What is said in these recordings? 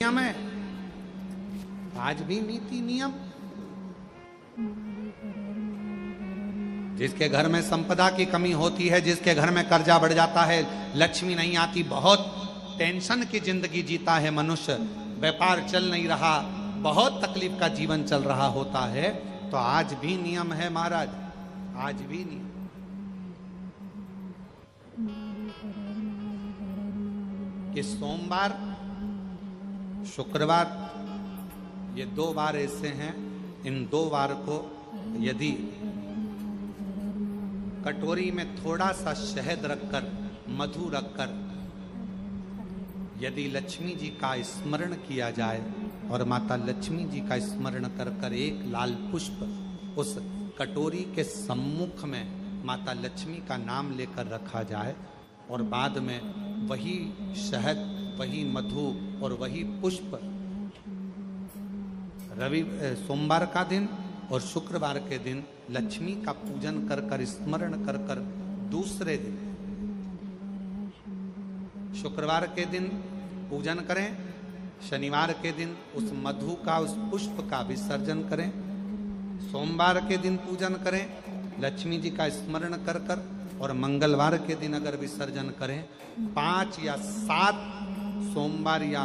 नियम है, आज भी नीति नियम। जिसके घर में संपदा की कमी होती है, जिसके घर में कर्जा बढ़ जाता है, लक्ष्मी नहीं आती, बहुत टेंशन की जिंदगी जीता है मनुष्य, व्यापार चल नहीं रहा, बहुत तकलीफ का जीवन चल रहा होता है, तो आज भी नियम है महाराज, आज भी नियम। कि सोमवार शुक्रवार ये दो बार ऐसे हैं, इन दो बार को यदि कटोरी में थोड़ा सा शहद रखकर, मधु रखकर यदि लक्ष्मी जी का स्मरण किया जाए और माता लक्ष्मी जी का स्मरण कर कर एक लाल पुष्प उस कटोरी के सम्मुख में माता लक्ष्मी का नाम लेकर रखा जाए और बाद में वही शहद, वही मधु और वही पुष्प सोमवार का दिन और शुक्रवार के दिन लक्ष्मी का पूजन कर कर, स्मरण कर कर, दूसरे दिन शुक्रवार के दिन पूजन करें, शनिवार के दिन उस मधु का, उस पुष्प का विसर्जन करें, सोमवार के दिन पूजन करें लक्ष्मी जी का स्मरण कर कर, और मंगलवार के दिन अगर विसर्जन करें, 5 या 7 सोमवार या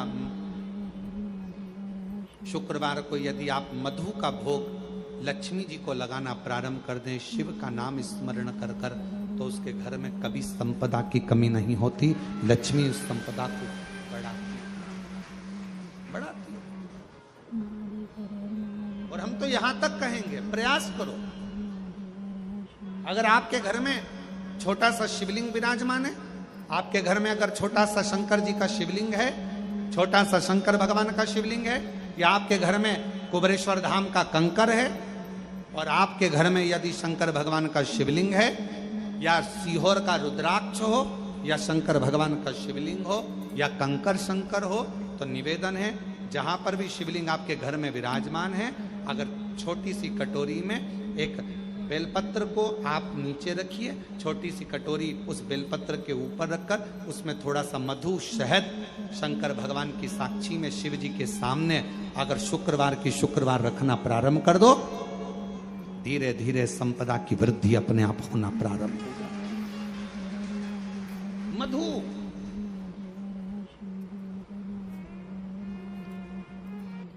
शुक्रवार को यदि आप मधु का भोग लक्ष्मी जी को लगाना प्रारंभ कर दें, शिव का नाम स्मरण कर कर, तो उसके घर में कभी संपदा की कमी नहीं होती, लक्ष्मी उस संपदा को बढ़ाती। और हम तो यहां तक कहेंगे, प्रयास करो, अगर आपके घर में छोटा सा शिवलिंग विराजमान है, आपके घर में अगर छोटा सा शंकर जी का शिवलिंग है, छोटा सा शंकर भगवान का शिवलिंग है, या आपके घर में कुबेरेश्वर धाम का कंकर है, और आपके घर में यदि शंकर भगवान का शिवलिंग है, या सीहोर का रुद्राक्ष हो, या शंकर भगवान का शिवलिंग हो, या कंकर शंकर हो, तो निवेदन है जहां पर भी शिवलिंग आपके घर में विराजमान है, अगर छोटी सी कटोरी में एक बेलपत्र को आप नीचे रखिए, छोटी सी कटोरी उस बेलपत्र के ऊपर रखकर उसमें थोड़ा सा मधु, शहद, शंकर भगवान की साक्षी में शिव जी के सामने अगर शुक्रवार की शुक्रवार रखना प्रारंभ कर दो, धीरे धीरे संपदा की वृद्धि अपने आप होना प्रारंभ होगा। मधु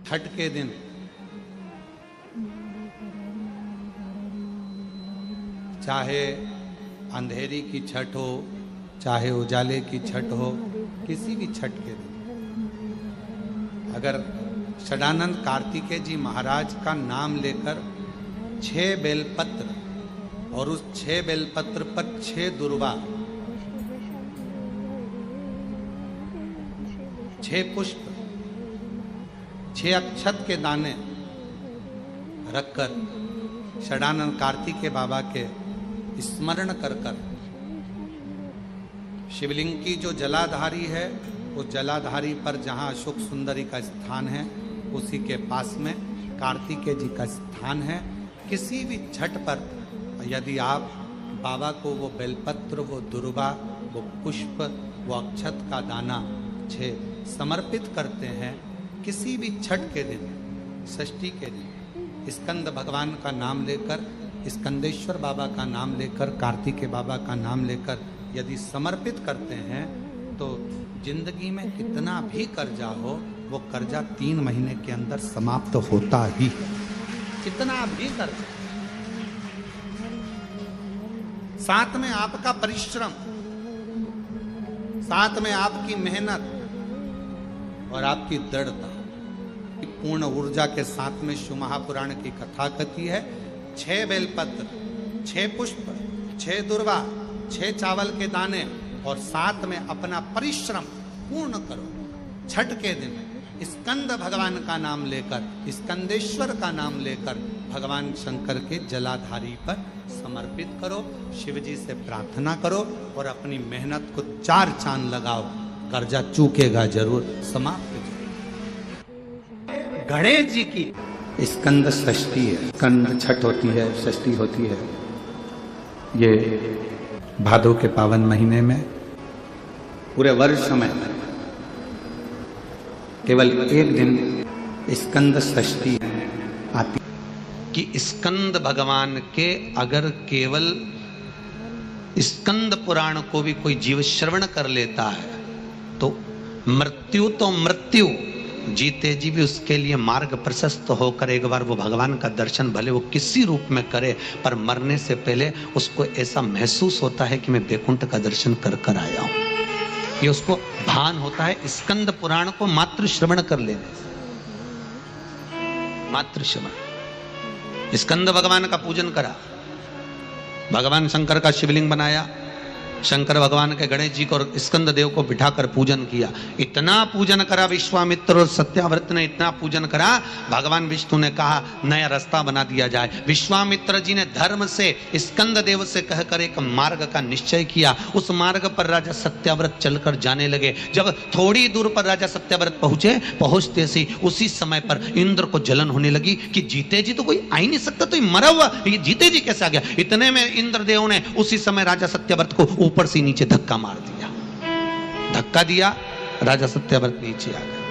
छठ के दिन चाहे अंधेरी की छठ हो, चाहे उजाले की छठ हो, किसी भी छठ के दिन अगर षडानंद कार्तिकेय जी महाराज का नाम लेकर 6 बेलपत्र और उस 6 बेलपत्र पर 6 दुर्वा, 6 पुष्प, 6 अक्षत के दाने रखकर षडानंद कार्तिकेय बाबा के स्मरण कर कर, शिवलिंग की जो जलाधारी है उस जलाधारी पर जहां अशोक सुंदरी का स्थान है, उसी के पास में कार्तिकेय जी का स्थान है, किसी भी छठ पर यदि आप बाबा को वो बेलपत्र, वो दुर्वा, वो पुष्प, वो अक्षत का दाना 6 समर्पित करते हैं, किसी भी छठ के दिन, षष्ठी के दिन स्कंद भगवान का नाम लेकर, स्कंदेश्वर बाबा का नाम लेकर, कार्तिकेय बाबा का नाम लेकर यदि समर्पित करते हैं, तो जिंदगी में कितना भी कर्जा हो, वो कर्जा 3 महीने के अंदर समाप्त होता ही, कितना भी कर्जा। साथ में आपका परिश्रम, साथ में आपकी मेहनत और आपकी दृढ़ता, पूर्ण ऊर्जा के साथ में शिव महापुराण की कथा कहती है, 6 बेलपत्र, 6 पुष्प, 6 दुर्वा, 6 चावल के दाने और साथ में अपना परिश्रम पूर्ण करो। छठ के दिन स्कंद भगवान का नाम लेकर, स्कंदेश्वर का नाम लेकर भगवान शंकर के जलाधारी पर समर्पित करो, शिव जी से प्रार्थना करो और अपनी मेहनत को 4 चांद लगाओ, कर्जा चूकेगा जरूर, समाप्त। गणेश जी की स्कंद षष्ठी है, स्कंद छठ होती है, षष्ठी होती है, ये भादो के पावन महीने में पूरे वर्ष में केवल एक दिन स्कंद षष्ठी आती कि स्कंद भगवान के अगर केवल स्कंद पुराण को भी कोई जीव श्रवण कर लेता है तो मृत्यु जीते जी भी उसके लिए मार्ग प्रशस्त होकर एक बार वो भगवान का दर्शन भले वो किसी रूप में करे, पर मरने से पहले उसको ऐसा महसूस होता है कि मैं बैकुंठ का दर्शन कर कर आया हूं। ये उसको भान होता है स्कंद पुराण को मात्र श्रवण कर लेने से। मात्र श्रवण। स्कंद भगवान का पूजन करा, भगवान शंकर का शिवलिंग बनाया, शंकर भगवान के गणेश जी को और स्कंद देव को बिठाकर पूजन किया। इतना पूजन करा विश्वामित्र और सत्याव्रत ने, इतना पूजन करा, भगवान विष्णु ने कहा नया रास्ता बना दिया जाए। विश्वामित्र जी ने धर्म से स्कंद देव से कहकर एक मार्ग का निश्चय किया। उस मार्ग पर राजा सत्याव्रत चलकर जाने लगे। जब थोड़ी दूर पर राजा सत्याव्रत पहुंचते सी उसी समय पर इंद्र को जलन होने लगी कि जीते जी तो कोई आ ही नहीं सकता, तो ये मरा हुआ ये जीते जी कैसे आ गया। इतने में इंद्रदेव ने उसी समय राजा सत्याव्रत को ऊपर से नीचे धक्का मार दिया। धक्का दिया, राजा सत्याव्रत नीचे आ गए।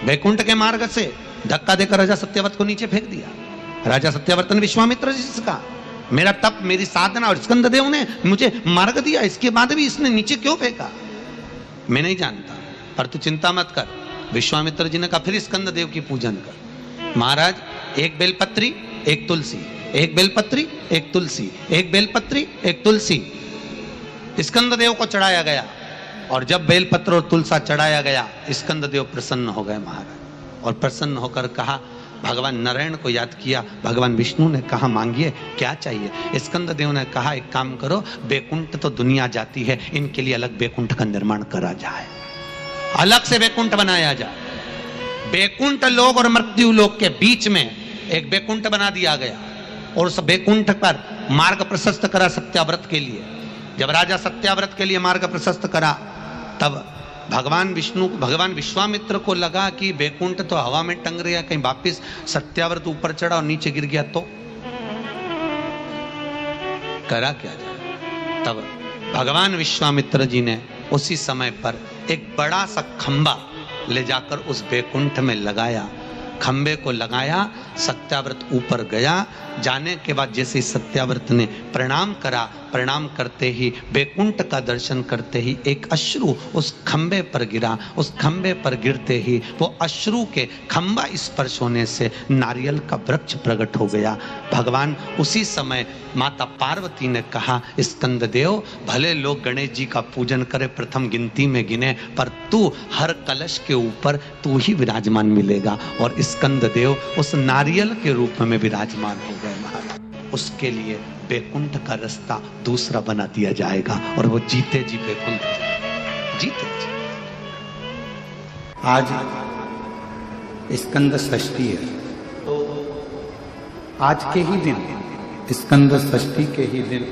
बैकुंठ के मार्ग से धक्का देकर राजा सत्याव्रत को नीचे फेंक दिया। राजा सत्याव्रत ने विश्वामित्र जी से कहा मेरा तप, मेरी साधना और स्कंद देव ने मुझे मार्ग दिया, इसके बाद भी इसने नीचे क्यों फेंका मैं नहीं जानता, पर तू चिंता मत कर। विश्वामित्र जी ने कहा फिर स्कंद देव की पूजन कर। महाराज एक बेलपत्री एक तुलसी, एक बेलपत्री एक तुलसी, एक बेलपत्री एक तुलसी स्कंद देव को चढ़ाया गया। और जब बेलपत्र और तुलसा चढ़ाया गया स्कंद देव प्रसन्न हो गए महाराज, और प्रसन्न होकर कहा भगवान नारायण को याद किया। भगवान विष्णु ने कहा मांगिए क्या चाहिए। स्कंद देव ने कहा एक काम करो, बैकुंठ तो दुनिया जाती है, इनके लिए अलग बैकुंठ का निर्माण करा जाए, अलग से बैकुंठ बनाया जाए। बैकुंठ लोक और मृत्यु लोक के बीच में एक बैकुंठ बना दिया गया और उस बैकुंठ पर मार्ग प्रशस्त करा सत्याव्रत के लिए। जब राजा सत्याव्रत के लिए मार्ग प्रशस्त करा तब भगवान विश्वामित्र को लगा कि बैकुंठ तो हवा में टंग रहा, कहीं वापिस सत्याव्रत ऊपर चढ़ा और नीचे गिर गया तो करा क्या जाए। तब भगवान विश्वामित्र जी ने उसी समय पर एक बड़ा सा खंबा ले जाकर उस बैकुंठ में लगाया। खंबे को लगाया, सत्याव्रत ऊपर गया। जाने के बाद जैसे सत्याव्रत ने प्रणाम करा, प्रणाम करते ही बैकुंठ का दर्शन करते ही एक अश्रु उस खंबे पर गिरा। उस खंबे पर गिरते ही वो अश्रु के खंबा स्पर्श होने से नारियल का वृक्ष प्रकट हो गया। भगवान उसी समय माता पार्वती ने कहा स्कंद देव भले लोग गणेश जी का पूजन करे, प्रथम गिनती में गिने, पर तू हर कलश के ऊपर तू ही विराजमान मिलेगा। और स्कंद देव उस नारियल के रूप में विराजमान हो गए महाराज। उसके लिए बैकुंठ का रास्ता दूसरा बना दिया जाएगा और वो जीते जी बैकुंठ जीते जी। आज स्कंद षष्ठी है, तो आज के ही दिन स्कंद षष्ठी के ही दिन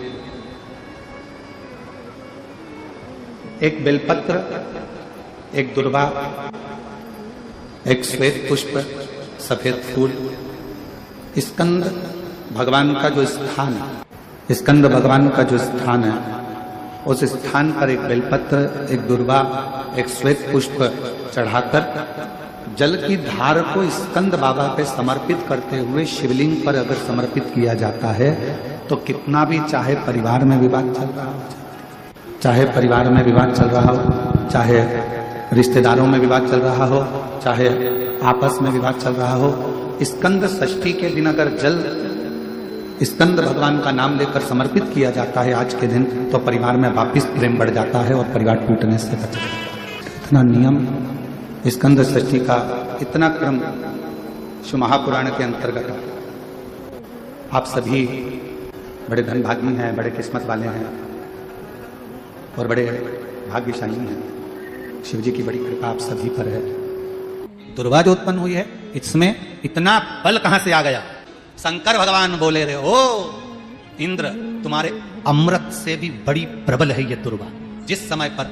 एक बेलपत्र, एक दुर्वा, एक श्वेत पुष्प, सफेद फूल, स्कंद भगवान का जो स्थान है, स्कंद भगवान का जो स्थान है, उस स्थान पर एक बेलपत्र, एक दुर्वा, एक श्वेत पुष्प चढ़ाकर जल की धार को स्कंद बाबा पे समर्पित करते हुए शिवलिंग पर अगर समर्पित किया जाता है तो कितना भी, चाहे परिवार में विवाद चल रहा हो, चाहे परिवार में विवाद चल रहा हो, चाहे रिश्तेदारों में विवाद चल रहा हो, चाहे आपस में विवाद चल रहा हो, स्कंद षष्ठी के दिन अगर जल स्कंद भगवान का नाम लेकर समर्पित किया जाता है आज के दिन, तो परिवार में वापिस प्रेम बढ़ जाता है और परिवार टूटने से बच जाता है। इतना नियम स्कंद षष्ठी का, इतना क्रम शिव महापुराण के अंतर्गत। आप सभी बड़े धनभागी हैं, बड़े किस्मत वाले हैं और बड़े भाग्यशाली हैं। शिव जी की बड़ी कृपा आप सभी पर है। दुर्वा जो उत्पन्न हुई है, इसमें इतना बल कहां से आ गया। शंकर भगवान बोले रहे ओ इंद्र, तुम्हारे अमृत से भी बड़ी प्रबल है ये दुर्वा। जिस समय पर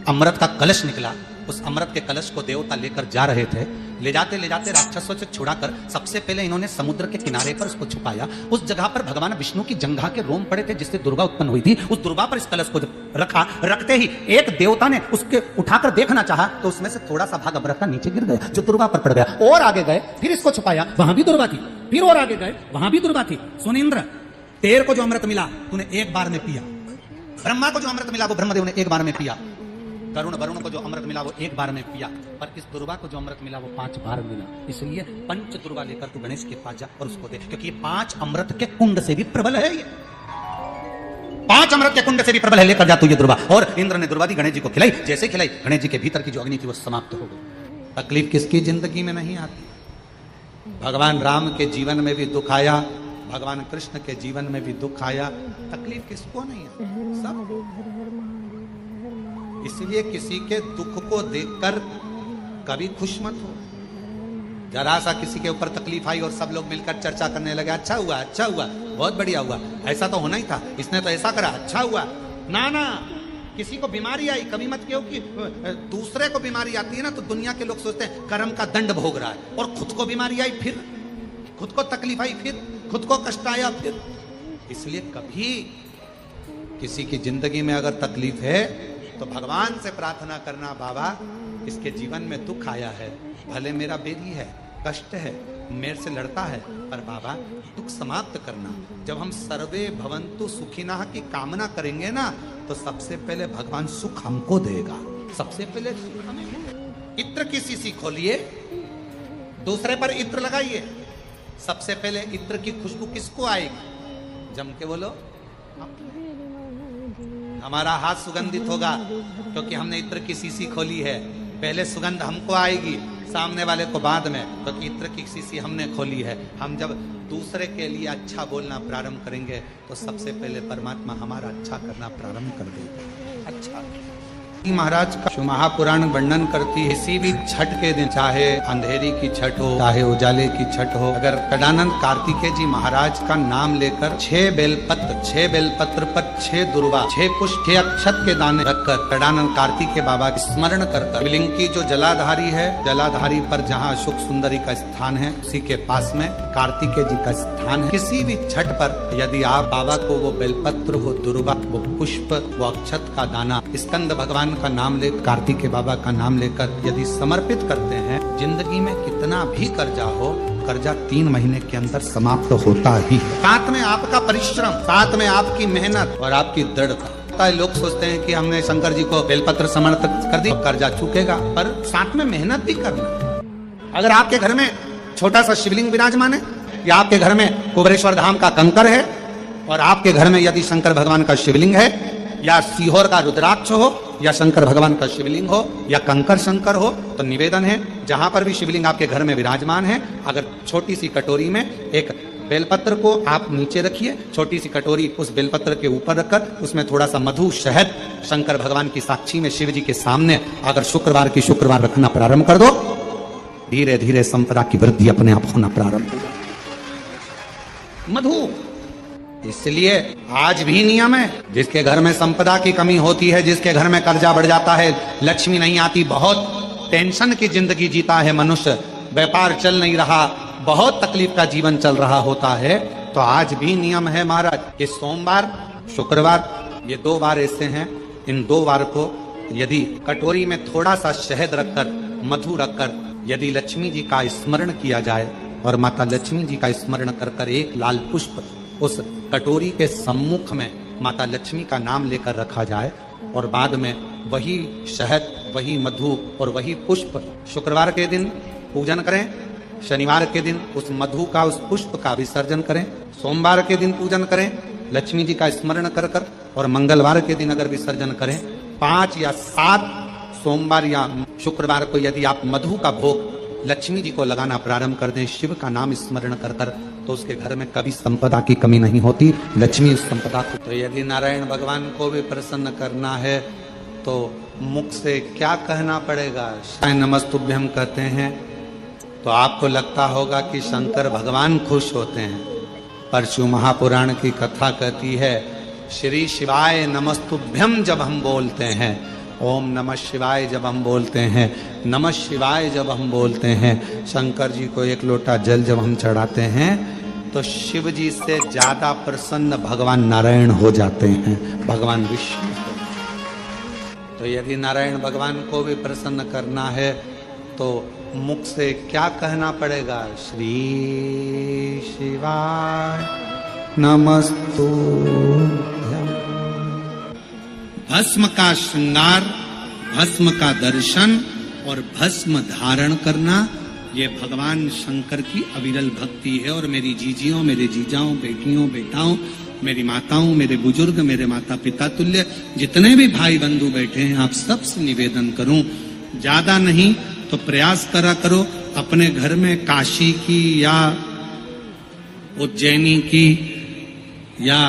अमृत का कलश निकला, उस अमृत के कलश को देवता लेकर जा रहे थे, ले जाते राक्षसों से छुड़ाकर सबसे पहले इन्होंने समुद्र के किनारे पर उसको छुपाया। उस जगह पर भगवान विष्णु की जंघा के रोम पड़े थे जिससे दुर्गा उत्पन्न हुई थी। उस दुर्गा पर इस कलश को रखा, रखते ही एक देवता ने उसके उठाकर देखना चाहा तो उसमें से थोड़ा सा भाग अमृत का नीचे गिर गया जो दुर्गा पर पड़ गया। और आगे गए, फिर इसको छुपाया, वहां भी दुर्गा थी। फिर और आगे गए, वहां भी दुर्गा थी। सुनिंद्र, तेर को जो अमृत मिला तूने एक बार में पिया। ब्रह्मा को जो अमृत मिला वो ब्रह्मदेव ने एक बार में पिया। वरुण को जो अमृत मिला वो एक बार में पिया। पर इस दुर्गा को जो अमृत मिला वो 5 बार मिला। इसलिए पंच दुर्गा लेकर तू गणेश के पास जा और उसको दे, क्योंकि ये 5 अमृत के कुंड से भी प्रबल है। ये 5 अमृत के कुंड से भी प्रबल है। लेकर जा तू ये दुर्गा। और इंद्र ने दुर्गा दी, गणेश जी को खिलाई। जैसे खिलाई, गणेश जी के भीतर की जो अग्नि थी वो समाप्त हो गई। तकलीफ किसकी जिंदगी में नहीं आती? भगवान राम के जीवन में भी दुख आया, भगवान कृष्ण के जीवन में भी दुख आया। तकलीफ किसको नहीं आती? सब। इसलिए किसी के दुख को देखकर कभी खुश मत हो। जरा सा किसी के ऊपर तकलीफ आई और सब लोग मिलकर चर्चा करने लगे, अच्छा हुआ, बहुत बढ़िया हुआ, ऐसा तो होना ही था, इसने तो ऐसा करा, अच्छा हुआ। ना, किसी को बीमारी आई कभी मत कहो कि दूसरे को बीमारी आती है ना तो दुनिया के लोग सोचते हैं कर्म का दंड भोग रहा है, और खुद को बीमारी आई, फिर खुद को तकलीफ आई, फिर खुद को कष्ट आया, फिर। इसलिए कभी किसी की जिंदगी में अगर तकलीफ है तो भगवान से प्रार्थना करना, बाबा इसके जीवन में दुख आया है, भले मेरा बेदी है, कष्ट है, मेरे से लड़ता है, पर बाबा दुख समाप्त करना। जब हम सर्वे भवन्तु सुखिनः की कामना करेंगे ना तो सबसे पहले भगवान सुख हमको देगा। सबसे पहले सुख हमें। इत्र की शीशी खोलिए, दूसरे पर इत्र लगाइए, सबसे पहले इत्र की खुशबू किसको आएगी? जम के बोलो, हमारा हाथ सुगंधित होगा क्योंकि हमने इत्र की शीशी खोली है। पहले सुगंध हमको आएगी, सामने वाले को बाद में, क्योंकि इत्र की शीशी हमने खोली है। हम जब दूसरे के लिए अच्छा बोलना प्रारंभ करेंगे तो सबसे पहले परमात्मा हमारा अच्छा करना प्रारंभ कर देगा। अच्छा महाराज का महापुराण वर्णन करती है, किसी भी छठ के दिन, चाहे अंधेरी की छठ हो चाहे उजाले की छठ हो, अगर कडानंद कार्तिकेय जी महाराज का नाम लेकर 6 बेलपत्र पर 6 दुर्वा, 6 पुष्प, 6 अक्षत के दाने रखकर कडानंद कार्तिकेय बाबा की स्मरण कर शिवलिंग की जो जलाधारी है, जलाधारी पर जहाँ अशोक सुंदरी का स्थान है उसी के पास में कार्तिकेय जी का स्थान है। किसी भी छठ पर यदि आप बाबा को वो बेलपत्र, वो दुर्वा, वो पुष्प, वो अक्षत का दाना, स्कंद भगवान का नाम लेकर, कार्तिकेय बाबा का नाम लेकर यदि समर्पित करते हैं, जिंदगी में कितना भी कर्जा हो, कर्जा 3 महीने के अंदर समाप्त होता ही। साथ में आपका परिश्रम, साथ में आपकी मेहनत और आपकी दृढ़ता। लोग सोचते हैं कि हमने शंकर जी को बेलपत्र समर्पित कर दी, कर्जा चूकेगा, पर साथ में मेहनत भी करना। अगर आपके घर में छोटा सा शिवलिंग विराजमान है, या आपके घर में कुबरेश्वर धाम का कंकर है, और आपके घर में यदि शंकर भगवान का शिवलिंग है, या सीहोर का रुद्राक्ष हो, या शंकर भगवान का शिवलिंग हो, या कंकर शंकर हो, तो निवेदन है जहां पर भी शिवलिंग आपके घर में विराजमान है, अगर छोटी सी कटोरी में एक बेलपत्र को आप नीचे रखिए, छोटी सी कटोरी उस बेलपत्र के ऊपर रखकर उसमें थोड़ा सा मधु, शहद, शंकर भगवान की साक्षी में शिव जी के सामने अगर शुक्रवार की शुक्रवार रखना प्रारंभ कर दो, धीरे धीरे संपदा की वृद्धि अपने आप होना प्रारंभ होगा। मधु, इसलिए आज भी नियम है, जिसके घर में संपदा की कमी होती है, जिसके घर में कर्जा बढ़ जाता है, लक्ष्मी नहीं आती, बहुत टेंशन की जिंदगी जीता है मनुष्य, व्यापार चल नहीं रहा, बहुत तकलीफ का जीवन चल रहा होता है, तो आज भी नियम है महाराज कि सोमवार, शुक्रवार, ये 2 बार ऐसे हैं, इन 2 बार को यदि कटोरी में थोड़ा सा शहद रखकर, मधु रखकर यदि लक्ष्मी जी का स्मरण किया जाए और माता लक्ष्मी जी का स्मरण कर कर एक लाल पुष्प उस कटोरी के सम्मुख में माता लक्ष्मी का नाम लेकर रखा जाए, और बाद में वही शहद, वही मधु और वही पुष्प शुक्रवार के दिन पूजन करें, शनिवार के दिन उस मधु का, उस पुष्प का विसर्जन करें, सोमवार के दिन पूजन करें लक्ष्मी जी का स्मरण कर कर, और मंगलवार के दिन अगर विसर्जन करें, 5 या 7 सोमवार या शुक्रवार को यदि आप मधु का भोग लक्ष्मी जी को लगाना प्रारंभ कर दें, शिव का नाम स्मरण कर कर, तो उसके घर में कभी संपदा की कमी नहीं होती, लक्ष्मी उस संपदा को। तो यदि नारायण भगवान को भी प्रसन्न करना है तो मुख से क्या कहना पड़ेगा? नमस्तुभ्यम कहते हैं तो आपको लगता होगा कि शंकर भगवान खुश होते हैं, पर शिव महापुराण की कथा कहती है श्री शिवाय नमस्तुभ्यम जब हम बोलते हैं ओम नमः शिवाय जब हम बोलते हैं, नमः शिवाय जब हम बोलते हैं, शंकर जी को एक लोटा जल जब हम चढ़ाते हैं, तो शिव जी से ज्यादा प्रसन्न भगवान नारायण हो जाते हैं, भगवान विष्णु। तो यदि नारायण भगवान को भी प्रसन्न करना है तो मुख से क्या कहना पड़ेगा? श्री शिवाय नमस्तुभ्यं। भस्म का श्रृंगार, भस्म का दर्शन और भस्म धारण करना, ये भगवान शंकर की अविरल भक्ति है। और मेरी जीजियों, मेरे जीजाओं, बेटियों, बेटाओं, मेरी माताओं, मेरे बुजुर्ग, मेरे माता पिता तुल्य जितने भी भाई बंधु बैठे हैं, आप सबसे निवेदन करूं, ज्यादा नहीं तो प्रयास करा करो अपने घर में काशी की या उज्जैनी की या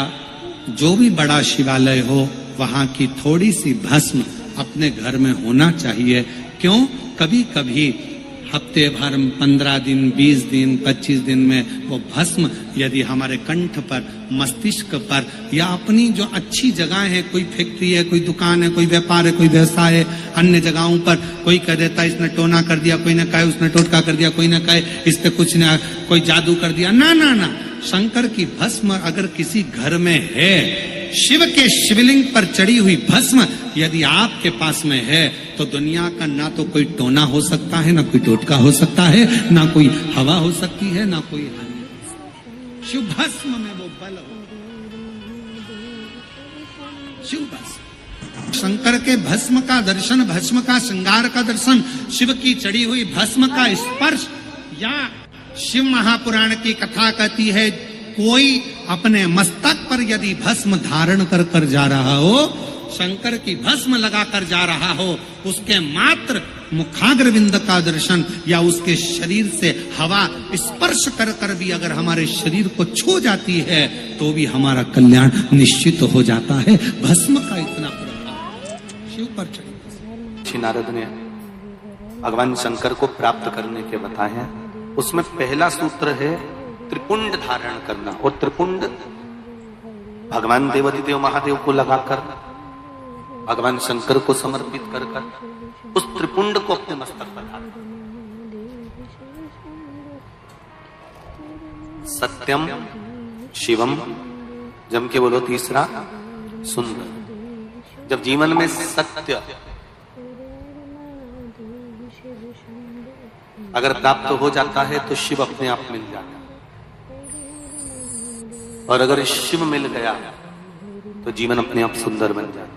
जो भी बड़ा शिवालय हो, वहां की थोड़ी सी भस्म अपने घर में होना चाहिए। क्यों? कभी कभी हफ्ते भर, 15 दिन, 20 दिन, 25 दिन में वो भस्म यदि हमारे कंठ पर, मस्तिष्क पर या अपनी जो अच्छी जगह है, कोई फैक्ट्री है, कोई दुकान है, कोई व्यापार है, कोई व्यवसाय है, अन्य जगहों पर कोई कह देता है इसने टोना कर दिया, कोई ने कहे उसने टोटका कर दिया, कोई ने कहे इस पे कुछ ने कोई जादू कर दिया। ना ना ना, शंकर की भस्म अगर किसी घर में है, शिव के शिवलिंग पर चढ़ी हुई भस्म यदि आपके पास में है, तो दुनिया का ना तो कोई टोना हो सकता है, ना कोई टोटका हो सकता है, ना कोई हवा हो सकती है, ना कोई हानि। शिव भस्म में वो बल हो, शिव भस्म। शंकर के भस्म का दर्शन, भस्म का श्रृंगार का दर्शन, शिव की चढ़ी हुई भस्म का स्पर्श, या शिव महापुराण की कथा कहती है कोई अपने मस्तक पर यदि भस्म धारण कर कर जा रहा हो, शंकर की भस्म लगाकर जा रहा हो, उसके मात्र मुखाग्रविंद का दर्शन या उसके शरीर से हवा स्पर्श कर कर भी अगर हमारे शरीर को छू जाती है तो भी हमारा कल्याण निश्चित हो जाता है। भस्म का इतना प्रभाव शिव पर चढ़ी। नारद ने भगवान शंकर को प्राप्त करने के बताए हैं। उसमें पहला सूत्र है त्रिपुंड धारण करना, और त्रिपुंड भगवान देवादिदेव महादेव को लगाकर, भगवान शंकर को समर्पित कर कर उस त्रिपुंड को अपने मस्तक पर धारण। सत्यम शिवम, जम के बोलो तीसरा सुंदर। जब जीवन में सत्य अगर प्राप्त हो जाता है तो शिव अपने आप मिल जाता है, और अगर शिव मिल गया तो जीवन अपने आप सुंदर बन जाता है।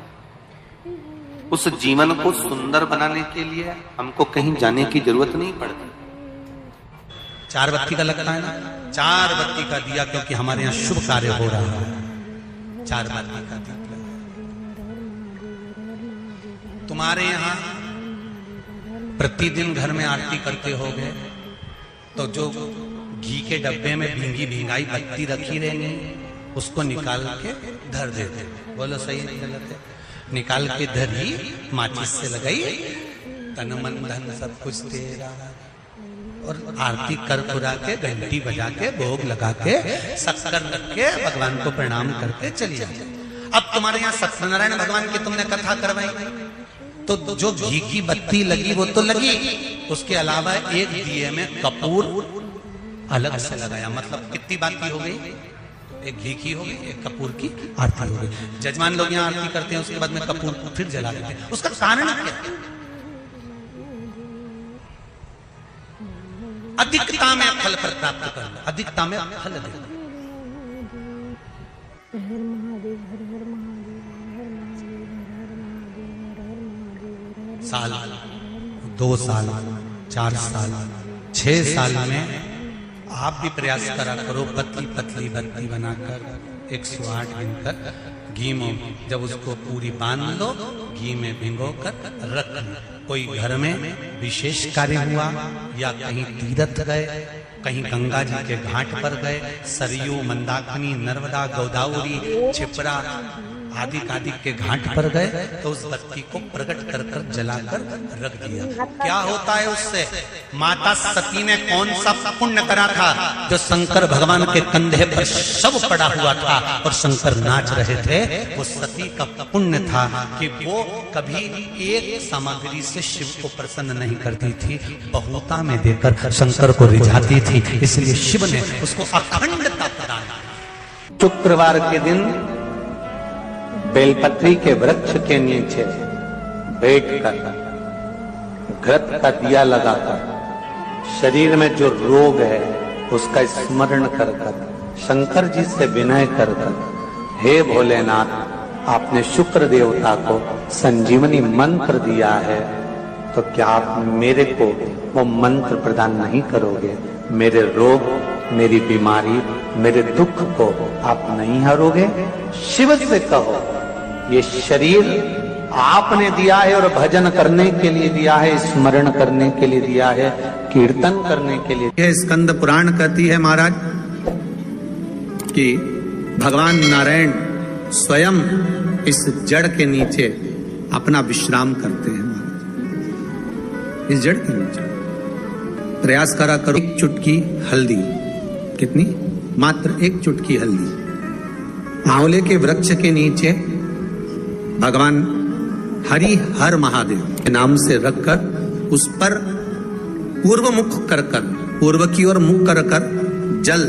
उस जीवन को सुंदर बनाने के लिए हमको कहीं जाने की जरूरत नहीं पड़ती। 4 बत्ती का लगता है ना, 4 बत्ती का दिया, क्योंकि हमारे यहाँ शुभ कार्य हो रहा है। 4 बत्ती का दिया। तुम्हारे यहाँ प्रतिदिन घर में आरती करते होगे तो जो घी के डब्बे में भींगी भींगाई बत्ती रखी रहेंगी, उसको निकाल के धर देते। बोलो सही नहीं गलत है? निकाल के धरी, माचिस से लगाई, तन मन धन सब कुछ तेरा, और आरती कर पुरा के, घंटी बजा के, भोग लगा के, शक्कर रख के, भगवान को प्रणाम करके चली जाते। अब तुम्हारे यहाँ सत्यनारायण भगवान की तुमने कथा करवाई, तो जो घी की बत्ती लगी वो तो लगी, उसके अलावा एक दिए में कपूर अलग से लगाया। मतलब कितनी बाती हो गई? एक घी की हो गई, एक कपूर की आरती हो गई। जजमान लोग यहाँ आरती करते हैं, उसके बाद में कपूर को फिर जला देते हैं। उसका कारण क्या? अधिकता में फल प्राप्त करना, अधिकता में फल देना। साल, 2 साल, 4 साल, 6 साल में आप भी प्रयास करा करो, पतली पतली बत्ती बनाकर 108 गिनकर घी में जब उसको पूरी बांध लो, घी में भिगो कर रख लो। कोई घर में विशेष कार्य हुआ या कहीं तीर्थ गए, कहीं गंगा जी के घाट पर गए, सरयू, मंदाकिनी, नर्मदा, गोदावरी, छिपरा, आदि के घाट पर गए तो उस बत्ती को प्रकट कर कर जलाकर रख दिया। क्या होता है उससे? माता सती ने कौन सा पुण्य करा था जो शंकर भगवान के कंधे पर शव पड़ा हुआ था और शंकर नाच रहे थे? वो सती का पुण्य था कि वो कभी एक सामग्री से शिव को प्रसन्न नहीं करती थी, बहुता में देकर शंकर को रिझाती थी। इसलिए शिव ने उसको अखंडता प्रदान की। शुक्रवार के दिन बेलपत्री के वृक्ष के नीचे बैठकर घृत का दिया लगाकर शरीर में जो रोग है उसका स्मरण कर कर शंकर जी से विनय कर कर, हे भोलेनाथ, आपने शुक्र देवता को संजीवनी मंत्र दिया है, तो क्या आप मेरे को वो मंत्र प्रदान नहीं करोगे? मेरे रोग, मेरी बीमारी, मेरे दुख को आप नहीं हरोगे? शिव से कहो, ये शरीर आपने दिया है और भजन करने के लिए दिया है, स्मरण करने के लिए दिया है, कीर्तन करने के लिए। यह स्कंद पुराण कहती है महाराज कि भगवान नारायण स्वयं इस जड़ के नीचे अपना विश्राम करते हैं। महाराज इस जड़ के नीचे प्रयास करा करो, एक चुटकी हल्दी, कितनी? मात्र एक चुटकी हल्दी आंवले के वृक्ष के नीचे भगवान हरि हर महादेव के नाम से रखकर उस पर पूर्व मुख कर कर, पूर्व की ओर मुख कर कर जल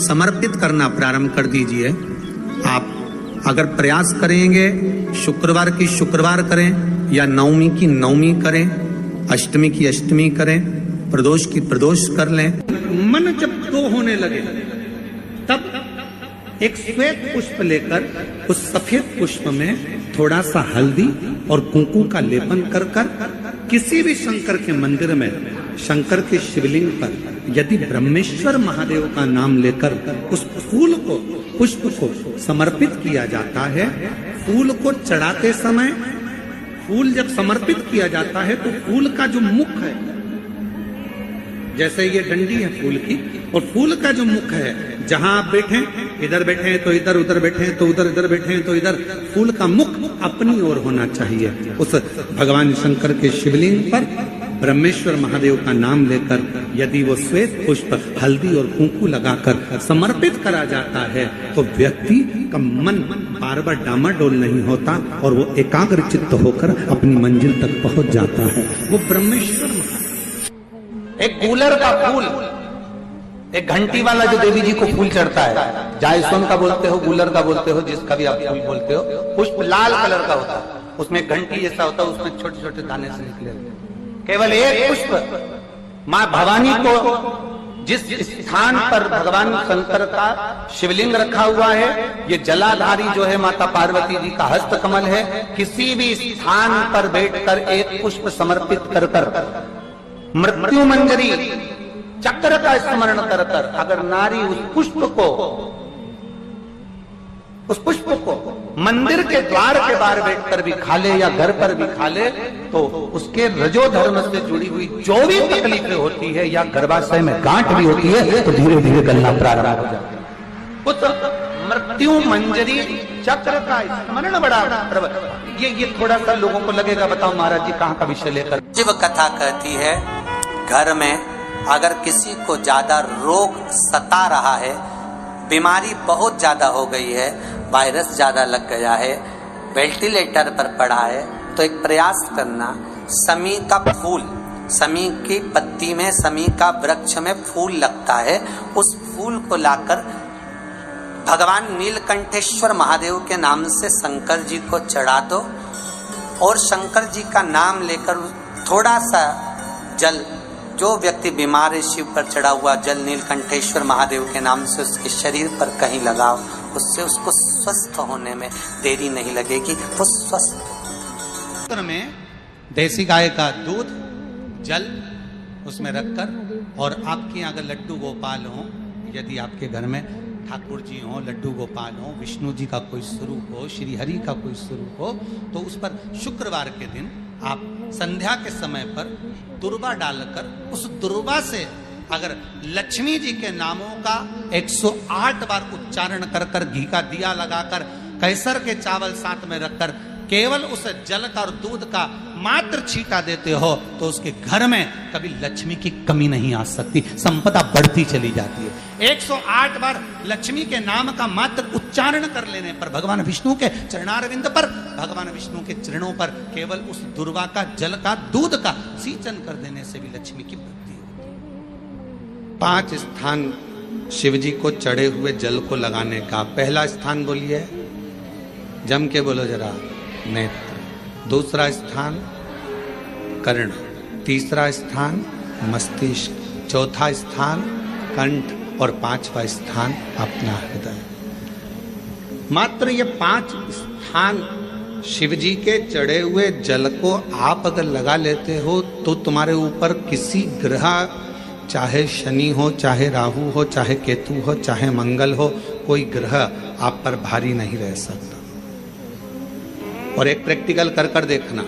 समर्पित करना प्रारंभ कर दीजिए। आप अगर प्रयास करेंगे, शुक्रवार की शुक्रवार करें या नवमी की नवमी करें, अष्टमी की अष्टमी करें, प्रदोष की प्रदोष कर लें। मन जब दो होने लगे तब एक श्वेत पुष्प लेकर उस सफेद पुष्प में थोड़ा सा हल्दी और कुंकू का लेपन कर कर किसी भी शंकर के मंदिर में, शंकर के शिवलिंग पर यदि ब्रह्मेश्वर महादेव का नाम लेकर उस फूल को, पुष्प को समर्पित किया जाता है, फूल को चढ़ाते समय, फूल जब समर्पित किया जाता है तो फूल का जो मुख है, जैसे ये डंडी है फूल की, और फूल का जो मुख है, जहां आप बैठे, इधर बैठे हैं तो इधर, उधर बैठे हैं तो उधर, इधर बैठे हैं तो इधर, फूल का मुख अपनी ओर होना चाहिए। उस भगवान शंकर के शिवलिंग पर ब्रह्मेश्वर महादेव का नाम लेकर यदि वो श्वेत पुष्प हल्दी और कुंकू लगाकर समर्पित करा जाता है तो व्यक्ति का मन बार बार डामाडोल नहीं होता और वो एकाग्र चित्त होकर अपनी मंजिल तक पहुंच जाता है। वो ब्रह्मेश्वर, एक कूलर का फूल, एक घंटी वाला जो देवी जी को फूल चढ़ता है, जायसोन का बोलते हो, गूलर का बोलते हो, जिसका भी आप फूल बोलते हो, पुष्प लाल कलर का होता है, उसमें घंटी जैसा होता है, उसमें छोटे छोटे दाने से निकले। केवल एक पुष्प मां भवानी को, जिस स्थान पर भगवान शंकर का शिवलिंग रखा हुआ है, ये जलाधारी जो है माता पार्वती जी का हस्त कमल है, किसी भी स्थान पर बैठकर एक पुष्प समर्पित कर कर मृत्यु मंजरी चक्र का स्मरण कर कर अगर नारी उस पुष्प को मंदिर के द्वार के बाहर बैठकर भी खा ले या घर पर भी खा ले, तो उसके रजो धर्म से जुड़ी हुई जो भी तकलीफें होती है या गर्भाशय में गांठ भी होती है तो धीरे धीरे गलना प्रारंभ हो जाती है। उस मृत्यु मंजरी चक्र का स्मरण बड़ा ये थोड़ा सा लोगों को लगेगा, बताओ महाराज जी कहाँ का विषय लेकर। शिव कथा कहती है घर में अगर किसी को ज्यादा रोग सता रहा है, बीमारी बहुत ज्यादा हो गई है, वायरस ज्यादा लग गया है, वेंटिलेटर पर पड़ा है, तो एक प्रयास करना, समी का फूल, समी की पत्ती में, समी का वृक्ष में फूल लगता है, उस फूल को लाकर भगवान नीलकंठेश्वर महादेव के नाम से शंकर जी को चढ़ा दो और शंकर जी का नाम लेकर थोड़ा सा जल, जो व्यक्ति बीमार है, शिव पर चढ़ा हुआ जल नीलकंठेश्वर महादेव के नाम से उसके शरीर पर कहीं लगाओ, उससे उसको स्वस्थ होने में देरी नहीं लगेगी, वो स्वस्थ। में देसी गाय का दूध, जल उसमें रखकर, और आपके यहाँ अगर लड्डू गोपाल हो, यदि आपके घर में ठाकुर जी हो, लड्डू गोपाल हो, विष्णु जी का कोई स्वरूप हो, श्री हरि का कोई स्वरूप हो, तो उस पर शुक्रवार के दिन आप संध्या के समय पर दुर्वा डालकर उस दुर्वा से अगर लक्ष्मी जी के नामों का 108 बार उच्चारण कर कर घी का दिया लगाकर कैसर के चावल साथ में रखकर केवल उस जल का और दूध का मात्र छींटा देते हो तो उसके घर में कभी लक्ष्मी की कमी नहीं आ सकती, संपदा बढ़ती चली जाती है। 108 बार लक्ष्मी के नाम का मात्र उच्चारण कर लेने पर भगवान विष्णु के चरणारविंद पर, भगवान विष्णु के चरणों पर केवल उस दुर्वा का जल का दूध का सींचन कर देने से भी लक्ष्मी की वृद्धि होती है। 5 स्थान शिव जी को चढ़े हुए जल को लगाने का। पहला स्थान बोलिए, जम के बोलो जरा, नेत्र। दूसरा स्थान कर्ण, तीसरा स्थान मस्तिष्क, चौथा स्थान कंठ और 5वां स्थान अपना हृदय। मात्र ये 5 स्थान शिव जी के चढ़े हुए जल को आप अगर लगा लेते हो तो तुम्हारे ऊपर किसी ग्रह, चाहे शनि हो, चाहे राहु हो, चाहे केतु हो, चाहे मंगल हो, कोई ग्रह आप पर भारी नहीं रह सकता। और एक प्रैक्टिकल कर देखना,